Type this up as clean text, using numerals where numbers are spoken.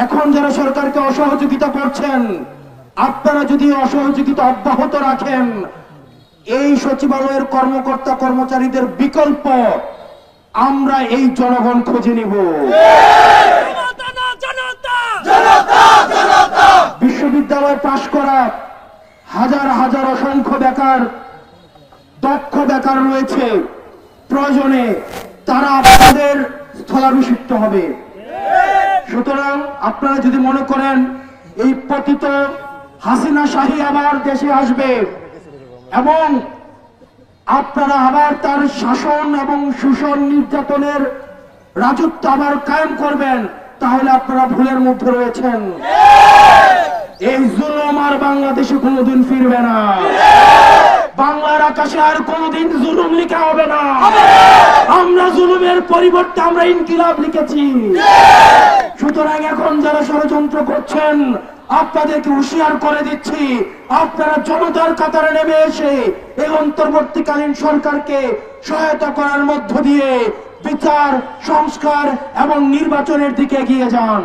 এখন যারা সরকারকে অসহযোগিতা করছেন, আপনারা যদি অসহযোগিতা অব্যাহত রাখেন, এই সচিবালয়ের কর্মকর্তা কর্মচারীদের বিকল্প আমরা এই জনগণ খুঁজে নিব। বিশ্ববিদ্যালয় পাশ করা হাজার হাজার অসংখ্য বেকার, দক্ষ বেকার রয়েছে, প্রয়োজনে তারা আপনাদের স্থলাভিষিক্ত হবে। সুতরাং আপনারা যদি মনে করেন এই পতিত হাসিনা শাহী আবার দেশে আসবে এবং আপনারা আবার তার শাসন এবং শোষণ নির্যাতনের রাজত্ব আবার কায়েম করবেন, তাহলে আপনারা ভুলের মধ্যে রয়েছেন। এই জুলুম আর বাংলাদেশে কোনোদিন ফিরবে না। বাংলার আকাশে আর কোনোদিন জুলুম লেখা হবে না। আমরা জুলুমের পরিবর্তে আমরা ইনকিলাব লিখেছি। সুতরাং এখন যারা ষড়যন্ত্র করছেন, আপনাদেরকে হুঁশিয়ার করে দিচ্ছি, আপনারা জনতার কাতারে নেমে এসে এই অন্তর্বর্তীকালীন সরকারকে সহায়তা করার মধ্য দিয়ে বিচার, সংস্কার এবং নির্বাচনের দিকে এগিয়ে যান।